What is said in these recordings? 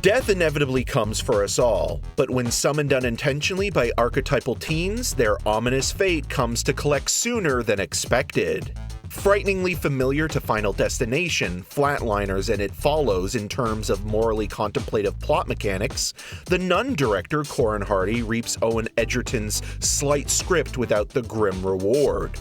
Death inevitably comes for us all, but when summoned unintentionally by archetypal teens, their ominous fate comes to collect sooner than expected. Frighteningly familiar to Final Destination, Flatliners, and It Follows in terms of morally contemplative plot mechanics, The Nun director Corin Hardy reaps Owen Edgerton's slight script without the grim reward.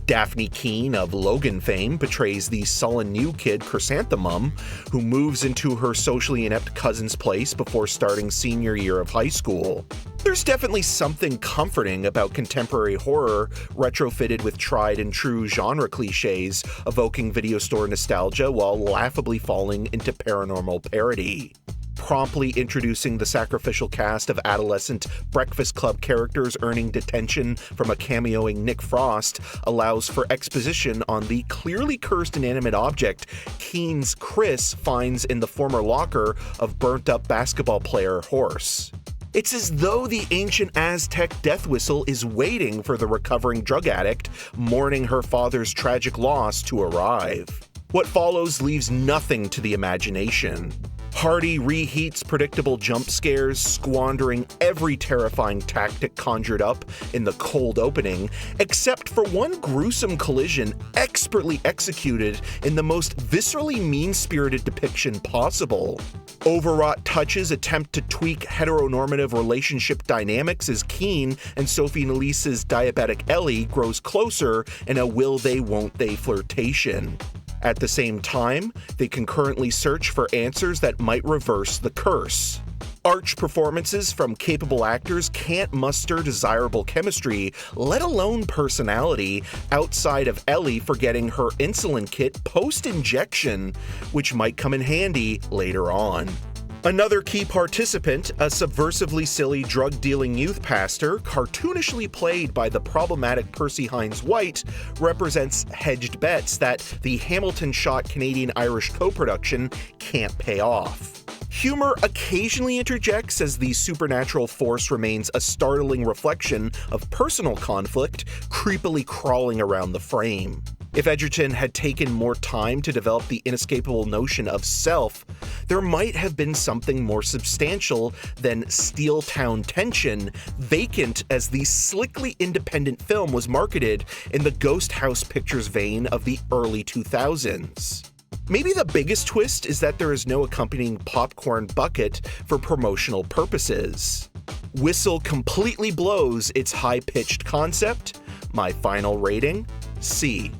Daphne Keane of Logan fame portrays the sullen new kid Chrysanthemum, who moves into her socially inept cousin's place before starting senior year of high school. There's definitely something comforting about contemporary horror retrofitted with tried and true genre cliches, evoking video store nostalgia while laughably falling into paranormal parody. Promptly introducing the sacrificial cast of adolescent Breakfast Club characters earning detention from a cameoing Nick Frost allows for exposition on the clearly cursed inanimate object Keen's Chris finds in the former locker of burnt-up basketball player Horse. It's as though the ancient Aztec death whistle is waiting for the recovering drug addict mourning her father's tragic loss to arrive. What follows leaves nothing to the imagination. Hardy reheats predictable jump scares, squandering every terrifying tactic conjured up in the cold opening, except for one gruesome collision expertly executed in the most viscerally mean-spirited depiction possible. Overwrought touches attempt to tweak heteronormative relationship dynamics as Keen and Sophie Nelise's diabetic Ellie grows closer in a will-they-won't-they flirtation. At the same time, they concurrently search for answers that might reverse the curse. Arch performances from capable actors can't muster desirable chemistry, let alone personality, outside of Ellie forgetting her insulin kit post-injection, which might come in handy later on. Another key participant, a subversively silly drug-dealing youth pastor, cartoonishly played by the problematic Percy Hines White, represents hedged bets that the Hamilton-shot Canadian-Irish co-production can't pay off. Humor occasionally interjects as the supernatural force remains a startling reflection of personal conflict, creepily crawling around the frame. If Edgerton had taken more time to develop the inescapable notion of self, there might have been something more substantial than Steel Town tension, vacant as the slickly independent film was marketed in the Ghost House Pictures vein of the early 2000s. Maybe the biggest twist is that there is no accompanying popcorn bucket for promotional purposes. Whistle completely blows its high-pitched concept. My final rating, C.